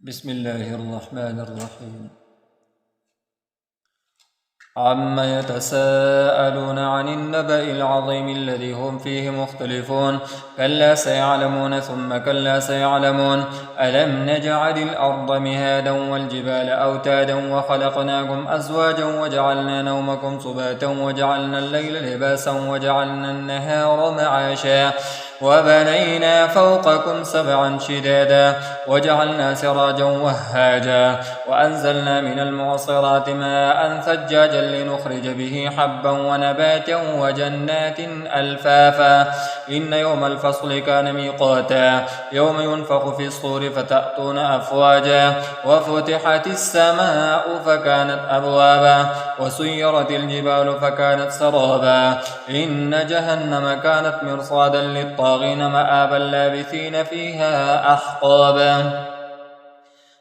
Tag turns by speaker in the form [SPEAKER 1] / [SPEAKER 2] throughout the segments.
[SPEAKER 1] بسم الله الرحمن الرحيم. عما يتساءلون عن النبأ العظيم الذي هم فيه مختلفون كلا سيعلمون ثم كلا سيعلمون ألم نجعل الأرض مهادا والجبال أوتادا وخلقناكم أزواجا وجعلنا نومكم سباتا وجعلنا الليل لباسا وجعلنا النهار معاشا وبنينا فوقكم سبعا شدادا وجعلنا سراجا وهاجا وأنزلنا من المعصرات ماء ثجاجا لنخرج به حبا ونباتا وجنات ألفافا إن يوم الفصل كان ميقاتا يوم ينفخ في الصور فتأتون أفواجا وفتحت السماء فكانت أبوابا وسيرت الجبال فكانت سرابا إن جهنم كانت مرصادا للطاغين مآبا لابثين فيها أحقابا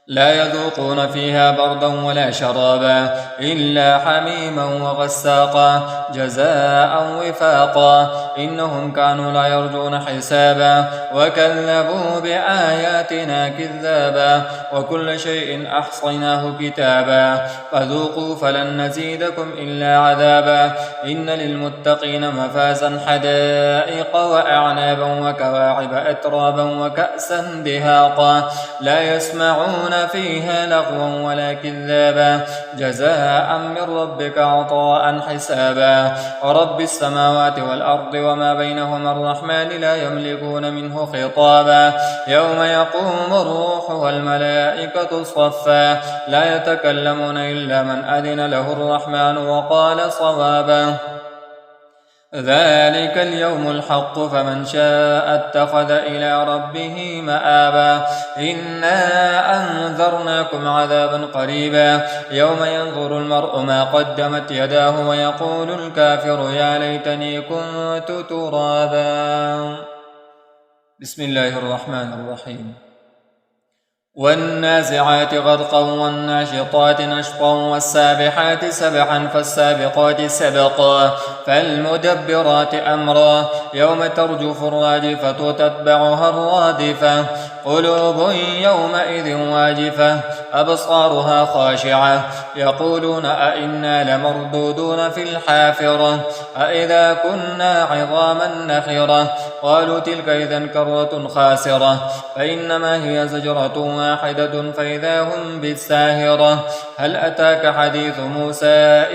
[SPEAKER 1] لا يذوقون فيها بردا ولا شرابا إلا حميما وغساقا جزاء وفاقا إنهم كانوا لا يرجون حسابا وكذبوا بآياتنا كذابا وكل شيء أحصيناه كتابا فذوقوا فلن نزيدكم إلا عذابا إن للمتقين مفازا حدائق وأعنابا وكواعب أترابا وكأسا دهاقا لا يسمعون فيها لغوا ولا كذابا جزاء من ربك عطاء حسابا ورب السماوات والأرض وما بينهما الرحمن لا يملكون منه خطابا يوم يقوم الروح والملائكة صفا لا يتكلمون إلا من أذن له الرحمن وقال صوابا ذلك اليوم الحق فمن شاء اتخذ إلى ربه مآبا إنا أنذرناكم عذابا قريبا يوم ينظر المرء ما قدمت يداه ويقول الكافر يا ليتني كنت ترابا. بسم الله الرحمن الرحيم. والنازعات غرقا والناشطات نشطا والسابحات سبحا فالسابقات سبقا فالمدبرات أمرا يوم ترجف الراجفة تتبعها الرادفة قلوب يومئذ واجفة أبصارها خاشعة يقولون أئنا لمردودون في الحافرة أئذا كنا عظاما نخرة قالوا تلك إذن كرة خاسرة فإنما هي زجرة واحدة فإذا هم بالساهرة هل أتاك حديث موسى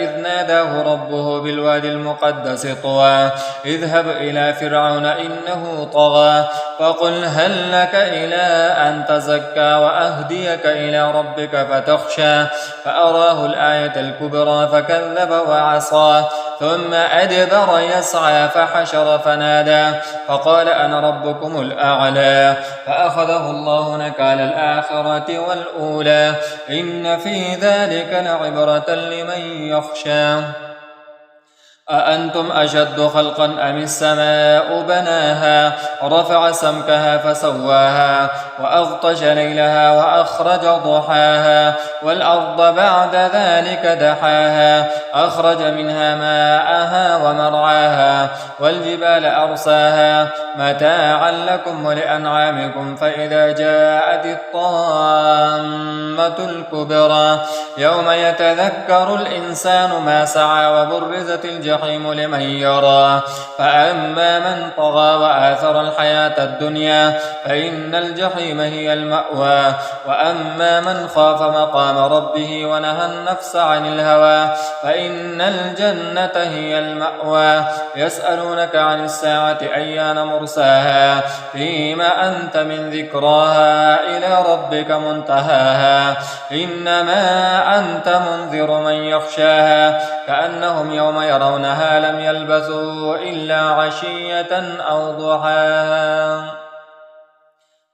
[SPEAKER 1] إذ ناداه ربه بالوادي المقدس طوى اذهب إلى فرعون إنه طغى فقل هل لك إلى أن تزكى وأهديك إلى ربك فتخشى فأراه الآية الكبرى فكذب وعصى ثم أدبر يسعى فحشر فنادى فقال أنا ربكم الأعلى فأخذه الله نكال الآخرة والأولى إن في ذلك لعبرة لمن يخشى أأنتم أشد خلقا أم السماء بناها رفع سمكها فسواها وأغطش ليلها وأخرج ضحاها والأرض بعد ذلك دحاها أخرج منها ماءها ومرعاها والجبال أرساها متاعا لكم ولأنعامكم فإذا جاءت الطامة الكبرى يوم يتذكر الإنسان ما سعى وبرزت الجحيم لمن يرى فأما من طغى وآثر الحياة الدنيا فإن الجحيم هي المأوى وأما من خاف مقام ربه ونهى النفس عن الهوى فإن الجنة هي المأوى يسألونك عن الساعة أيان مرساها فيما أنت من ذكراها إلى ربك منتهاها إنما أنت منذر من يخشاها كأنهم يوم يرونها لم يلبثوا إلا عشية أو ضحاها.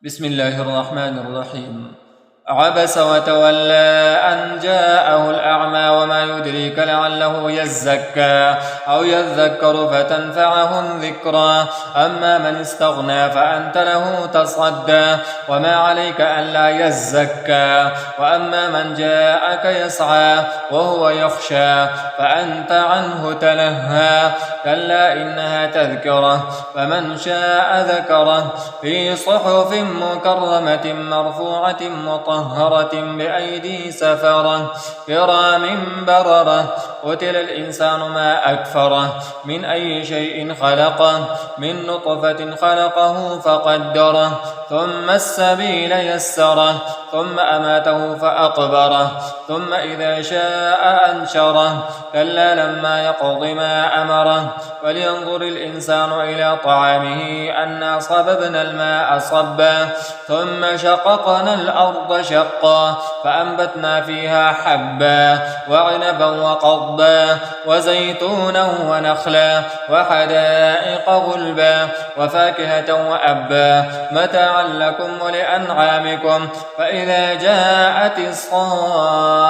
[SPEAKER 1] بسم الله الرحمن الرحيم. عبس وتولى أن جاءه الأعمى وما يدريك لعله يزكى أو يذكر فتنفعه الذكرى أما من استغنى فأنت له تصدى وما عليك ألا يزكى وأما من جاءك يسعى وهو يخشى فأنت عنه تلهى كلا إنها تذكرة فمن شاء ذكره في صحف مكرمة مرفوعة مطهرة مطهرة بأيدي سفرة كرام بررة قتل الإنسان ما أكفره من أي شيء خلقه من نطفة خلقه فقدره ثم السبيل يسره ثم أماته فأقبره ثم إذا شاء أنشره كلا لما يقض ما أمره فلينظر الإنسان إلى طعامه أنا صببنا الماء صبا ثم شققنا الأرض شقا فأنبتنا فيها حبا وعنبا وقضبا وزيتونا ونخلا وحدائق غلبا وفاكهة وأبا متاعا لكم ولأنعامكم فإذا جاءت الصاخة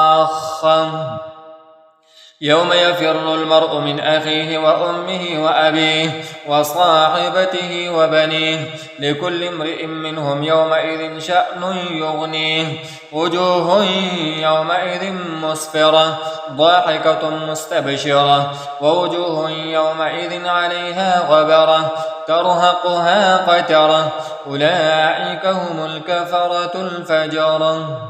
[SPEAKER 1] يوم يفر المرء من أخيه وأمه وأبيه وصاحبته وبنيه لكل امرئ منهم يومئذ شأن يغنيه وجوه يومئذ مسفرة ضاحكة مستبشرة ووجوه يومئذ عليها غبرة ترهقها قترة أولئك هم الكفرة الفجرة.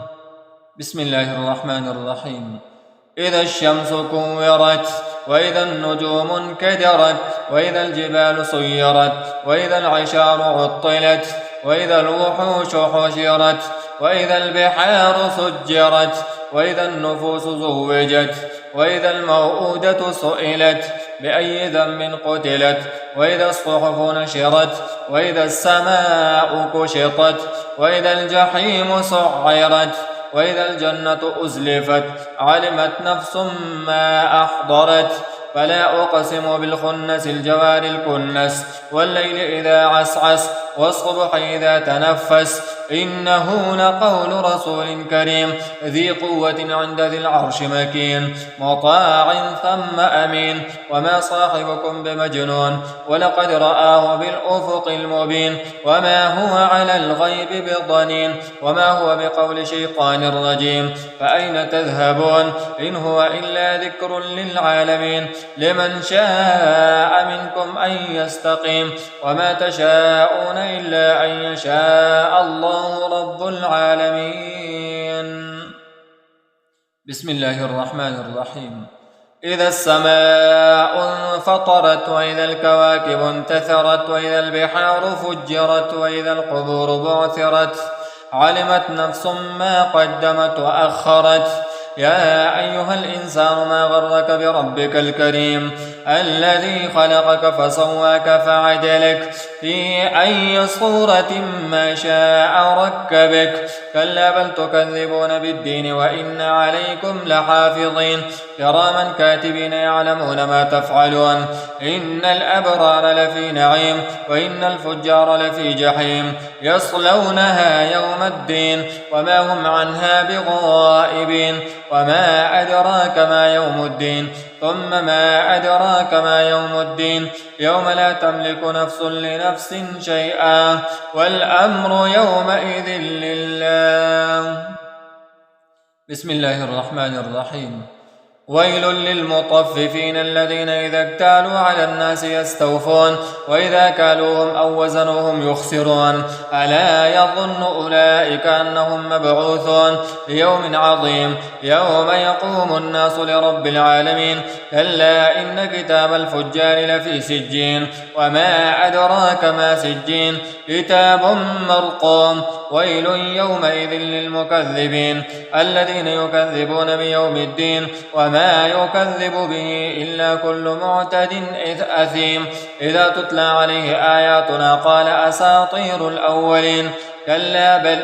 [SPEAKER 1] بسم الله الرحمن الرحيم. إذا الشمس كورت وإذا النجوم انكدرت وإذا الجبال سيرت وإذا العشار عطلت وإذا الوحوش حشرت وإذا البحار سجرت وإذا النفوس زوجت وإذا الموءودة سئلت بأي ذنب قتلت وإذا الصحف نشرت وإذا السماء كشطت وإذا الجحيم سعرت وإذا الجنة أزلفت علمت نفس ما أحضرت فلا أقسم بالخنس الجوار الكنس والليل إذا عسعس والصبح إذا تنفس إنه لقول رسول كريم ذي قوة عند ذي العرش مكين مطاع ثم أمين وما صاحبكم بمجنون ولقد رآه بالأفق المبين وما هو على الغيب بضنين وما هو بقول شيطان رجيم فأين تذهبون إن هو إلا ذكر للعالمين لمن شاء منكم أن يستقيم وما تشاءون إلا أن يشاء الله رب العالمين. بسم الله الرحمن الرحيم. إذا السماء انفطرت وإذا الكواكب انتثرت وإذا البحار فجرت وإذا القبور بعثرت علمت نفس ما قدمت وأخرت يا أيها الإنسان ما غرك بربك الكريم الذي خلقك فسواك فعدلك في أي صورة ما شاء ركبك كلا بل تكذبون بالدين وإن عليكم لحافظين كراما كاتبين يعلمون ما تفعلون إن الأبرار لفي نعيم وإن الفجار لفي جحيم يصلونها يوم الدين وما هم عنها بغائبين وما أدراك ما يوم الدين ثم ما أدراك ما يوم الدين يوم لا تملك نفس لنفس شيئا والأمر يومئذ لله. بسم الله الرحمن الرحيم. ويل للمطففين الذين إذا اكتالوا على الناس يستوفون وإذا كالوهم أو وزنوهم يخسرون ألا يظن أولئك أنهم مبعوثون ليوم عظيم يوم يقوم الناس لرب العالمين كلا إن كتاب الفجار لفي سجين وما أدراك ما سجين كتاب مرقوم ويل يومئذ للمكذبين الذين يكذبون بيوم الدين وما يكذب به إلا كل معتد أثيم إذا تتلى عليه آياتنا قال أساطير الأولين كلا بل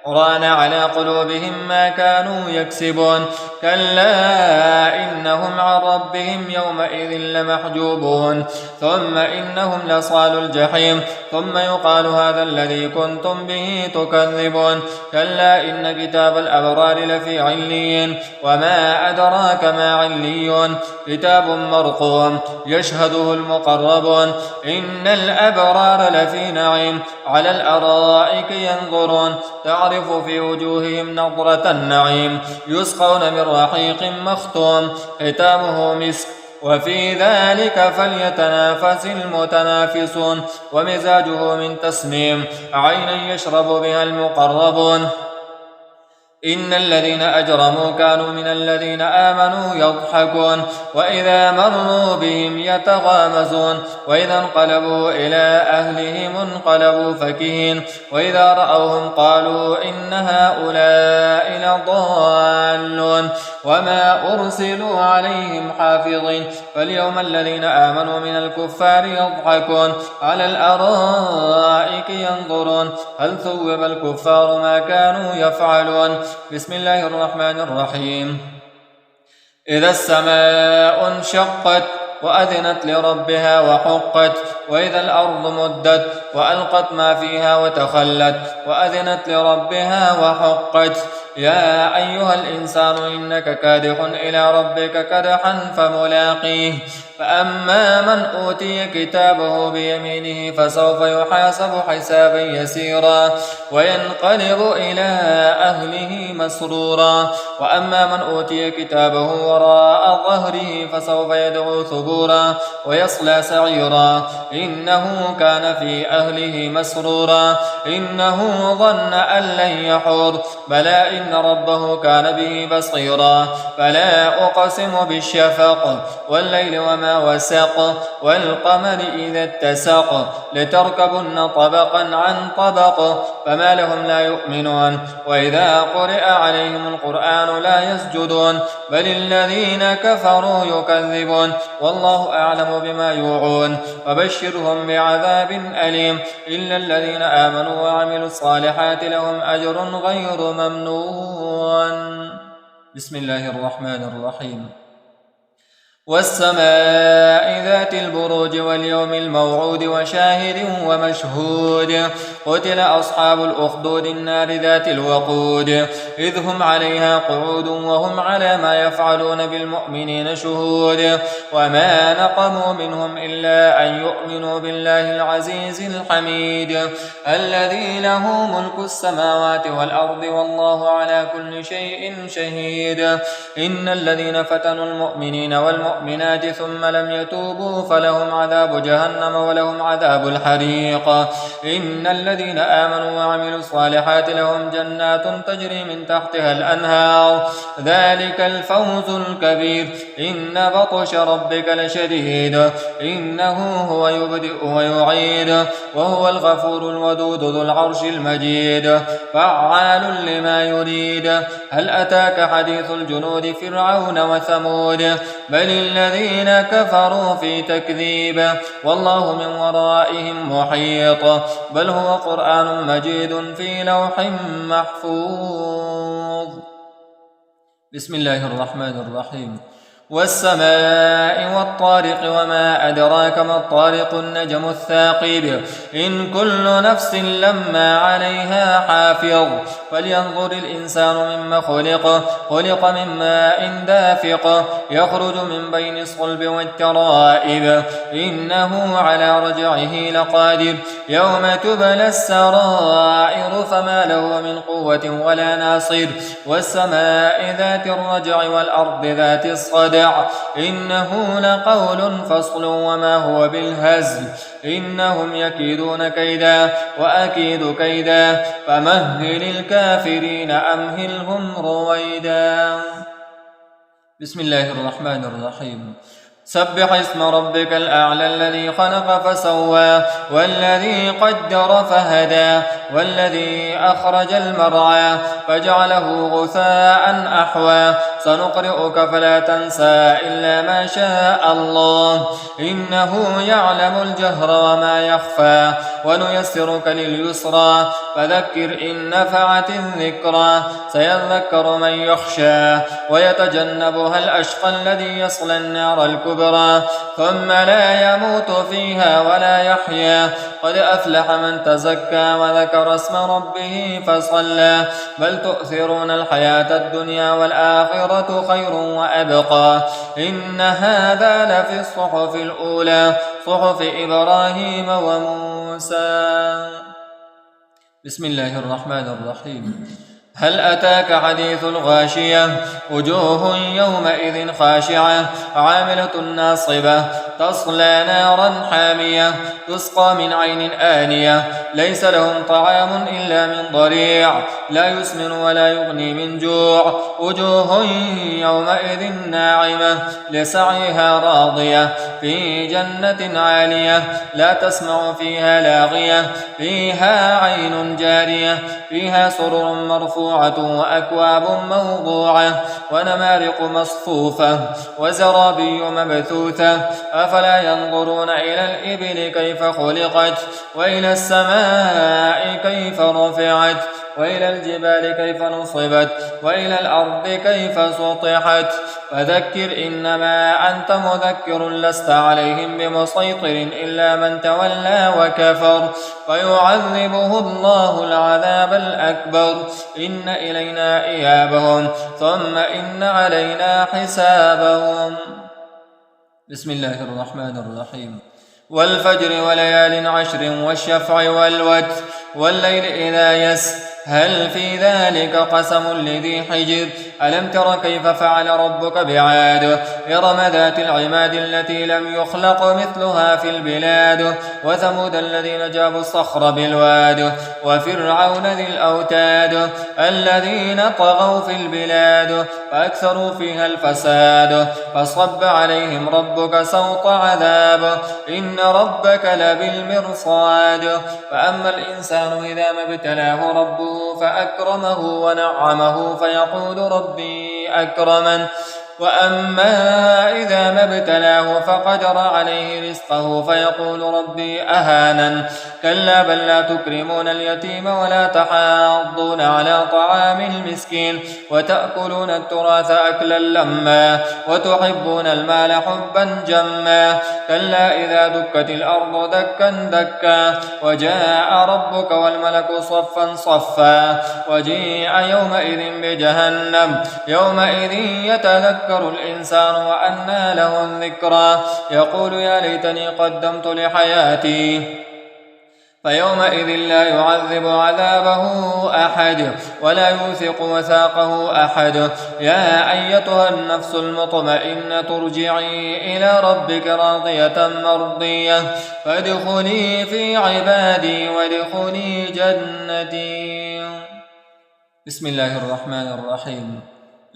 [SPEAKER 1] ران على قلوبهم ما كانوا يكسبون كلا إنهم عن ربهم يومئذ لمحجوبون ثم إنهم لصال الجحيم ثم يقال هذا الذي كنتم به تكذبون كلا إن كتاب الأبرار لفي عليين وما أدراك ما عليون كتاب مرقوم يشهده المقربون إن الأبرار لفي نعيم على الأرائك ينظرون تعرف في وجوههم نظرة النعيم يسقون من رحيق مختوم ختامه مسك وفي ذلك فليتنافس المتنافسون ومزاجه من تسنيم عينا يشرب بها المقربون إن الذين أجرموا كانوا من الذين آمنوا يضحكون وإذا مروا بهم يتغامزون وإذا انقلبوا إلى أهلهم انقلبوا فكهين وإذا رأوهم قالوا إن هؤلاء لضالون وما أرسلوا عليهم حافظين فاليوم الذين آمنوا من الكفار يضحكون على الأرائك ينظرون هل ثوب الكفار ما كانوا يفعلون. بسم الله الرحمن الرحيم. إذا السماء انشقت وأذنت لربها وحقت وإذا الأرض مدت وألقت ما فيها وتخلت وأذنت لربها وحقت يا أيها الإنسان إنك كادح إلى ربك كدحا فملاقيه فأما من أوتي كتابه بيمينه فسوف يحاسب حسابا يسيرا وينقلب إلى أهله مسرورا وأما من أوتي كتابه وراء ظهره فسوف يدعو ثبورا ويصلى سعيرا إنه كان في أهله مسرورا إنه ظن أن لن يحور بلى إن ربه كان به بصيرا فلا أقسم بالشفق والليل وما وسق والقمر إذا اتسق لتركبن طبقا عن طبق فما لهم لا يؤمنون وإذا قرئ عليهم القرآن لا يسجدون بل الذين كفروا يكذبون والله أعلم بما يوعون وبشرهم بعذاب أليم إلا الذين آمنوا وعملوا الصالحات لهم أجر غير ممنون. بسم الله الرحمن الرحيم. والسماء ذات البروج واليوم الموعود وشاهد ومشهود قتل أصحاب الأخدود النار ذات الوقود إذ هم عليها قعود وهم على ما يفعلون بالمؤمنين شهود وما نقموا منهم إلا أن يؤمنوا بالله العزيز الحميد الذي له ملك السماوات والأرض والله على كل شيء شهيد. إن الذين فتنوا المؤمنين والمؤمنات ثم لم يتوبوا فلهم عذاب جهنم ولهم عذاب الحريق. إن الذين آمنوا وعملوا الصالحات لهم جنات تجري من تحتها الأنهار ذلك الفوز الكبير. إن بطش ربك لشديد إنه هو يبدئ ويعيد وهو الغفور الودود ذو العرش المجيد فعال لما يريد. هل أتاك حديث الجنود فرعون وثمود بل الذين كفروا في تكذيب والله من ورائهم محيط بل هو قرآن مجيد في لوح محفوظ. بسم الله الرحمن الرحيم. والسماء والطارق وما أدراك ما الطارق النجم الثاقب إن كل نفس لما عليها حافظ فلينظر الإنسان مما خلق من ماء دافق يخرج من بين الصلب والترائب إنه على رجعه لقادر يوم تبلى السرائر فما له من قوة ولا ناصر. والسماء ذات الرجع والأرض ذات الصدع إنه لقول فصل وما هو بالهزل إنهم يكيدون كيدا وأكيد كيدا فمهل الكافرين أمهلهم رويدا. بسم الله الرحمن الرحيم. سبح اسم ربك الأعلى الذي خلق فسوى والذي قدر فهدى والذي أخرج المرعى فجعله غثاء أحوى سنقرئك فلا تنسى إلا ما شاء الله إنه يعلم الجهر وما يخفى ونيسرك لليسرى فذكر إن نفعت الذكرى سيذكر من يخشى ويتجنبها الأشقى الذي يصلى النار الكبرى ثم لا يموت فيها ولا يحيا قد أفلح من تزكى وذكر اسم ربه فصلى بل تؤثرون الحياة الدنيا والآخرة خير وأبقى إن هذا لفي الصحف الأولى صحف إبراهيم وموسى. بسم الله الرحمن الرحيم. هل أتاك حديث الغاشية وجوه يومئذ خاشعة عاملة ناصبة تصلى نارا حامية تسقى من عين آنية ليس لهم طعام إلا من ضريع لا يسمن ولا يغني من جوع وجوه يومئذ ناعمة لسعيها راضية في جنة عالية لا تسمع فيها لاغية فيها عين جارية فيها سرر مرفوعة وأكواب موضوعة ونمارق مصفوفة وزرابي مبثوثة أفلا ينظرون إلى الإبل كيف خلقت وإلى السماء كيف رفعت وإلى الجبال كيف نصبت وإلى الأرض كيف سطحت فذكر إنما أنت مذكر لست عليهم بمسيطر إلا من تولى وكفر فيعذبه الله العذاب الأكبر إن إلينا إيابهم ثم إن علينا حسابهم. بسم الله الرحمن الرحيم. والفجر وليال عشر والشفع والوتر والليل إذا يسر هل في ذلك قسم لذي حجر ألم تر كيف فعل ربك بعاد إرم ذات العماد التي لم يخلق مثلها في البلاد وثمود الذين جابوا الصخر بالواد وفرعون ذي الأوتاد الذين طغوا في البلاد فأكثروا فيها الفساد فصب عليهم ربك سوط عذاب إن ربك لبالمرصاد فأما الإنسان إذا ما ابتلاه ربه فأكرمه ونعمه فيقول ربي أكرمن وأما إذا ما ابتلاه فقدر عليه رزقه فيقول ربي أهانن كلا بل لا تكرمون اليتيم ولا تحاضون على طعام المسكين وتأكلون التراث أكلا لما وتحبون المال حبا جما كلا إذا دكت الأرض دكا دكا وجاء ربك والملك صفا صفا وجيء يومئذ بجهنم يومئذ يتذكر الإنسان وأنى له الذكرى يقول يا ليتني قدمت لحياتي فيومئذ لا يعذب عذابه أحد ولا يوثق وثاقه أحد يا أيتها النفس المطمئنة ارجعي إلى ربك راضية مرضية فادخلي في عبادي وادخلي جنتي. بسم الله الرحمن الرحيم.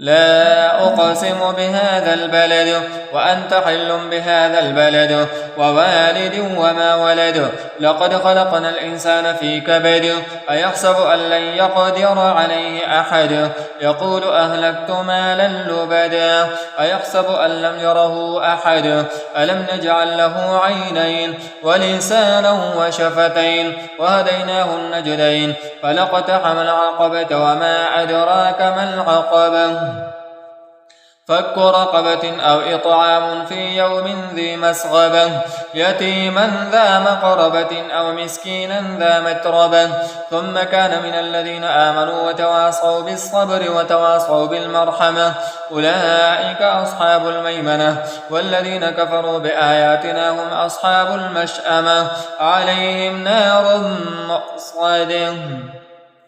[SPEAKER 1] لا أقسم بهذا البلد وأنت حل بهذا البلد ووالد وما ولد لقد خلقنا الإنسان في كبد أيحسب أن لن يقدر عليه أحد يقول أهلكت مالا لبدا أيحسب أن لم يره أحد ألم نجعل له عينين ولسانا وشفتين وهديناه النجدين فلاقتحم العقبة وما أدراك ما العقبة فك رقبة أو إطعام في يوم ذي مسغبة يتيما ذا مقربة أو مسكينا ذا متربة ثم كان من الذين آمنوا وتواصوا بالصبر وتواصوا بالمرحمة أولئك أصحاب الميمنة والذين كفروا بآياتنا هم أصحاب المشأمة عليهم نار مؤصدة.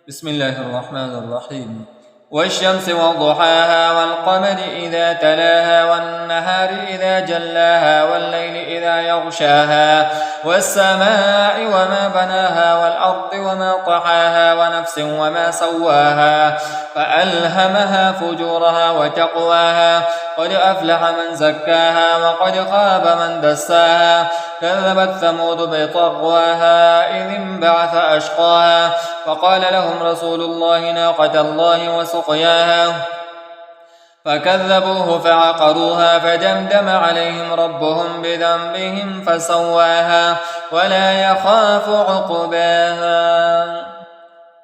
[SPEAKER 1] بسم الله الرحمن الرحيم. والشمس وضحاها والقمر إذا تلاها والنهار إذا جلاها والليل إذا يغشاها والسماء وما بناها والأرض وما طحاها ونفس وما سواها فألهمها فجورها وتقواها قد أفلح من زكاها وقد خاب من دساها كذبت ثمود بطغواها إذ انبعث أشقاها فقال لهم رسول الله ناقة الله وسقياها فكذبوه فعقروها فدمدم عليهم ربهم بذنبهم فسواها ولا يخاف عقباها.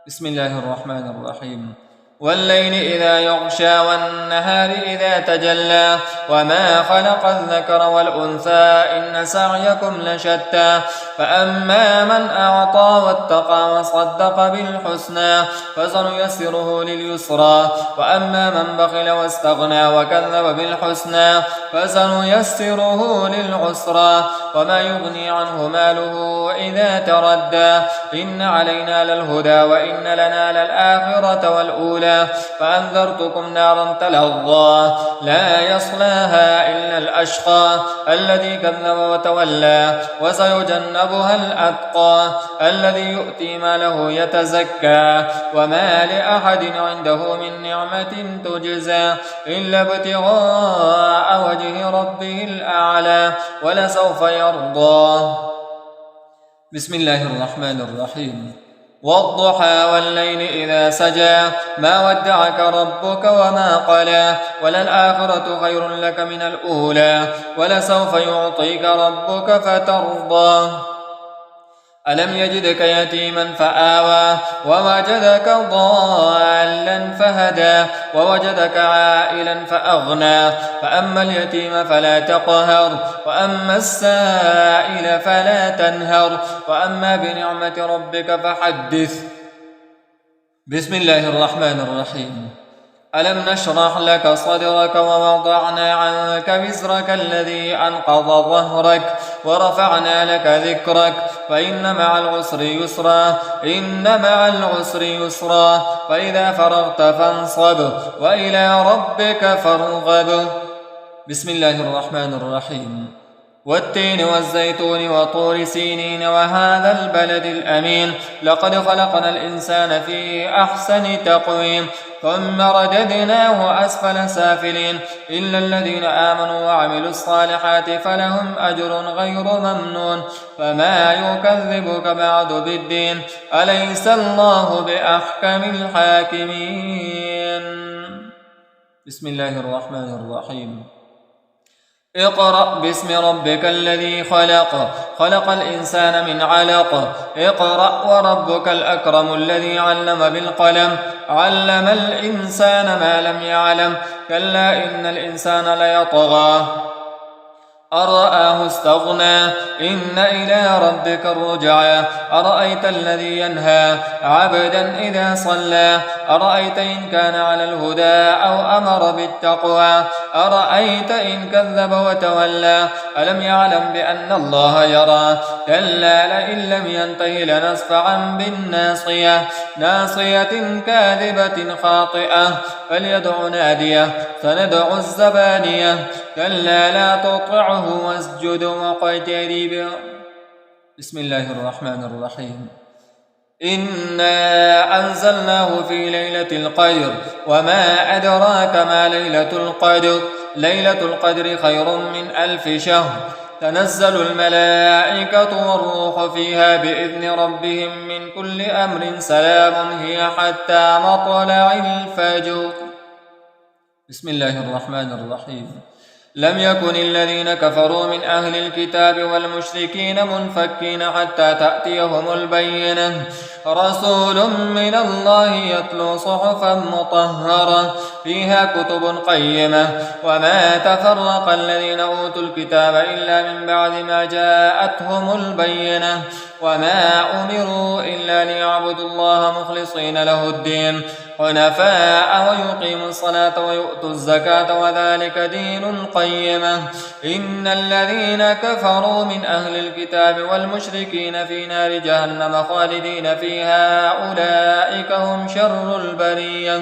[SPEAKER 1] بسم الله الرحمن الرحيم. والليل إذا يغشى والنهار إذا تجلى وما خلق الذكر والأنثى إن سعيكم لشتى فأما من أعطى واتقى وصدق بالحسنى فسنيسره لليسرى وأما من بخل واستغنى وكذب بالحسنى فسنيسره للعسرى وما يغني عنه ماله إذا تردى إن علينا للهدى وإن لنا للآخرة والأولى رسولا فأنذرتكم نارا تلظى لا يصلاها إلا الأشقى الذي كذب وتولى وسيجنبها الأتقى الذي يؤتي ماله يتزكى وما لأحد عنده من نعمة تجزى إلا ابتغاء وجه ربه الأعلى ولسوف يرضى. بسم الله الرحمن الرحيم. والضحى والليل إذا سجى ما ودعك ربك وما قلى وللآخرة خير لك من الأولى ولسوف يعطيك ربك فترضى. ألم يجدك يتيما فآوى ووجدك ضالا فهدى ووجدك عائلا فأغنى فأما اليتيم فلا تقهر وأما السائل فلا تنهر وأما بنعمة ربك فحدث. بسم الله الرحمن الرحيم. ألم نشرح لك صدرك ووضعنا عنك وزرك الذي أنقض ظهرك ورفعنا لك ذكرك فإن مع العسر يسرا إن مع العسر يسرا فإذا فرغت فانصب وإلى ربك فارغب. بسم الله الرحمن الرحيم. والتين والزيتون وطور سينين وهذا البلد الأمين لقد خلقنا الإنسان في أحسن تقويم ثم رددناه أسفل سافلين إلا الذين آمنوا وعملوا الصالحات فلهم أجر غير ممنون فما يكذبك بعد بالدين أليس الله بأحكم الحاكمين. بسم الله الرحمن الرحيم. اقرأ باسم ربك الذي خلق خلق الإنسان من علق اقرأ وربك الأكرم الذي علم بالقلم علم الإنسان ما لم يعلم كلا إن الإنسان ليطغى أن رآه استغنى إن إلى ربك الرجعى أرأيت الذي ينهى عبدا إذا صلى أرأيت إن كان على الهدى أو أمر بالتقوى أرأيت إن كذب وتولى ألم يعلم بأن الله يرى كلا لئن لم ينته لنصفعا بالناصية ناصية كاذبة خاطئة فليدع ناديه سندع الزبانية كلا لا تطعه واسجد واقترب. بسم الله الرحمن الرحيم. إنا أنزلناه في ليلة القدر وما أدراك ما ليلة القدر ليلة القدر خير من 1000 شهر تنزل الملائكة والروح فيها بإذن ربهم من كل أمر سلام هي حتى مطلع الفجر. بسم الله الرحمن الرحيم. لم يكن الذين كفروا من أهل الكتاب والمشركين منفكين حتى تأتيهم البينة رسول من الله يتلو صحفا مطهرة فيها كتب قيمة وما تفرق الذين أوتوا الكتاب إلا من بعد ما جاءتهم البينة وما أمروا إلا ليعبدوا الله مخلصين له الدين حنفاء ويقيموا الصلاة ويؤتوا الزكاة وذلك دين القيمة إن الذين كفروا من أهل الكتاب والمشركين في نار جهنم خالدين فيها أولئك هم شر البرية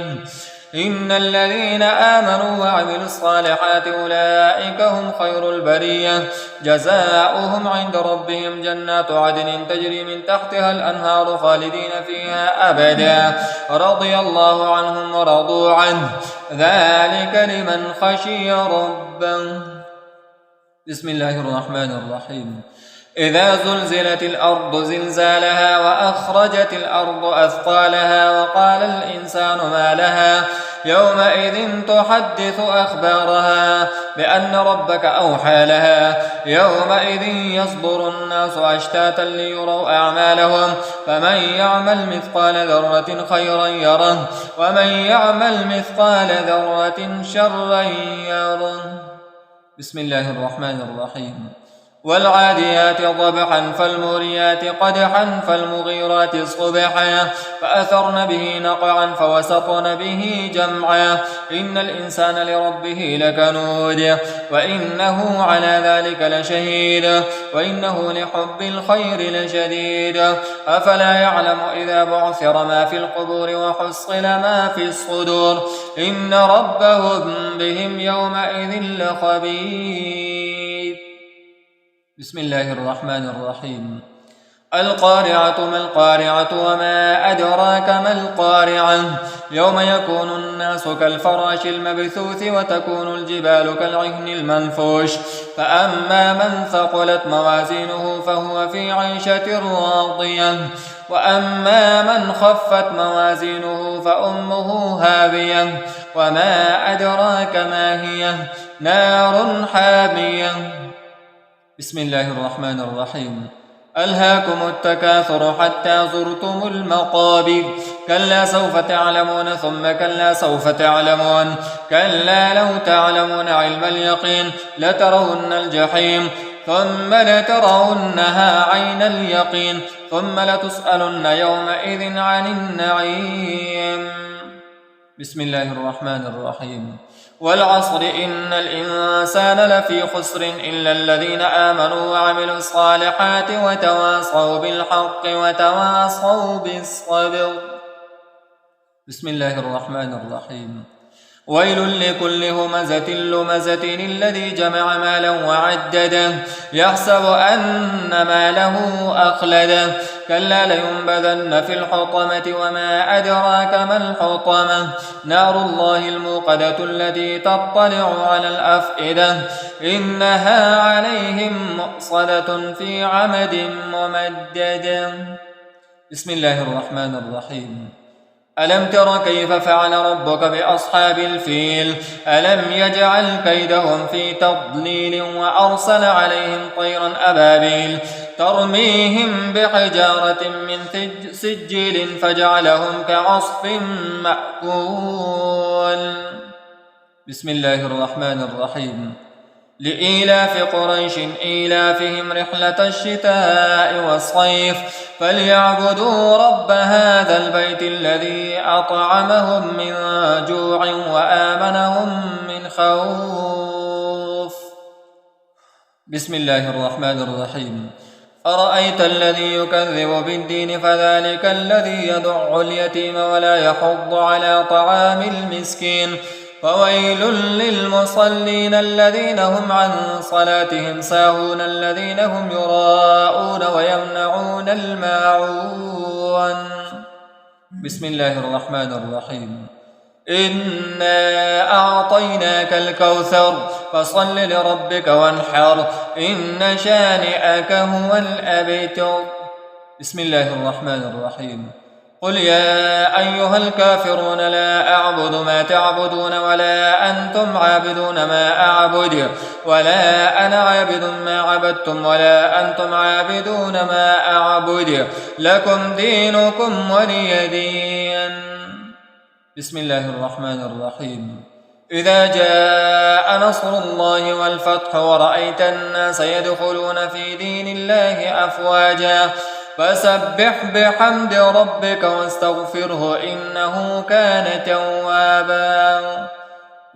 [SPEAKER 1] إن الذين آمنوا وعملوا الصالحات أولئك هم خير البرية جزاؤهم عند ربهم جنات عدن تجري من تحتها الأنهار خالدين فيها أبدا رضي الله عنهم ورضوا عنه ذلك لمن خشي ربه. بسم الله الرحمن الرحيم. إذا زلزلت الأرض زلزالها وأخرجت الأرض أثقالها وقال الإنسان ما لها يومئذ تحدث أخبارها بأن ربك أوحى لها يومئذ يصدر الناس أشتاتا ليروا أعمالهم فمن يعمل مثقال ذرة خيرا يره ومن يعمل مثقال ذرة شرا يره. بسم الله الرحمن الرحيم. والعاديات ضبحا فالموريات قدحا فالمغيرات صبحا فأثرن به نقعا فوسطن به جمعا إن الإنسان لربه لكنود وإنه على ذلك لشهيد وإنه لحب الخير لشديد أفلا يعلم إذا بعثر ما في القبور وحصل ما في الصدور إن ربهم بهم يومئذ لخبير. بسم الله الرحمن الرحيم. القارعة ما القارعة وما أدراك ما القارعة يوم يكون الناس كالفراش المبثوث وتكون الجبال كالعهن المنفوش فأما من ثقلت موازينه فهو في عيشة راضية وأما من خفت موازينه فأمه هاوية وما أدراك ما هي نار حامية. بسم الله الرحمن الرحيم. ألهاكم التكاثر حتى زرتم المقابر كلا سوف تعلمون ثم كلا سوف تعلمون كلا لو تعلمون علم اليقين لترون الجحيم ثم لترونها عين اليقين ثم لتسألن يومئذ عن النعيم. بسم الله الرحمن الرحيم. والعصر إن الإنسان لفي خسر إلا الذين آمنوا وعملوا الصالحات وتواصوا بالحق وتواصوا بالصبر. بسم الله الرحمن الرحيم. ويل لكل همزة لمزة الذي جمع مالا وعدده يحسب أن ماله أخلده كلا لينبذن في الحطمة وما أدراك ما الحطمة نار الله الموقدة التي تطلع على الأفئدة إنها عليهم مؤصدة في عمد ممدد. بسم الله الرحمن الرحيم. ألم تر كيف فعل ربك بأصحاب الفيل ألم يجعل كيدهم في تضليل وأرسل عليهم طيرا أبابيل ترميهم بحجارة من سجيل فجعلهم كعصف مأكول. بسم الله الرحمن الرحيم. لإيلاف قريش إيلافهم رحلة الشتاء والصيف فليعبدوا رب هذا البيت الذي أطعمهم من جوع وآمنهم من خوف. بسم الله الرحمن الرحيم. أرأيت الذي يكذب بالدين فذلك الذي يدع اليتيم ولا يحض على طعام المسكين فويل للمصلين الذين هم عن صلاتهم ساهون الذين هم يراءون ويمنعون الماعون. بسم الله الرحمن الرحيم. إنا أعطيناك الكوثر فصل لربك وانحر إن شانئك هو الأبتر. بسم الله الرحمن الرحيم. قل يا أيها الكافرون لا أعبد ما تعبدون ولا أنتم عابدون ما أعبد ولا أنا عابد ما عبدتم ولا أنتم عابدون ما أعبد لكم دينكم ولي دين. بسم الله الرحمن الرحيم. إذا جاء نصر الله والفتح ورأيت الناس يدخلون في دين الله أفواجا فسبح بحمد ربك واستغفره إنه كان توابا.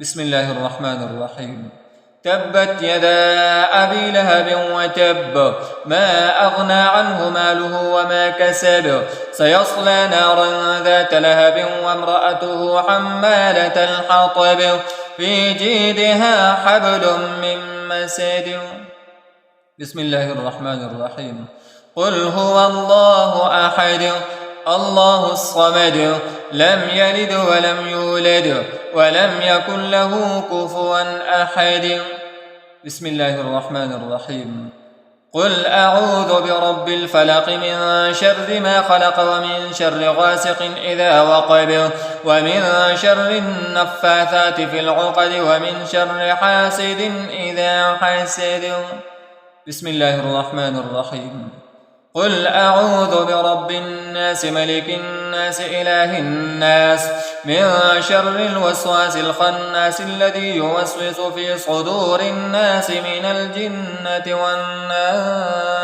[SPEAKER 1] بسم الله الرحمن الرحيم. تبت يدا أبي لهب وتب ما أغنى عنه ماله وما كسب سيصلى نارا ذات لهب وامرأته حمالة الحطب في جيدها حبل من مسد. بسم الله الرحمن الرحيم. قل هو الله أحد الله الصمد لم يلد ولم يولد ولم يكن له كفوا أحد. بسم الله الرحمن الرحيم. قل أعوذ برب الفلق من شر ما خلق ومن شر غاسق إذا وقب ومن شر النفاثات في العقد ومن شر حاسد إذا حسد. بسم الله الرحمن الرحيم. قل أعوذ برب الناس ملك الناس إله الناس من شر الوسواس الخناس الذي يوسوس في صدور الناس من الجنة والناس.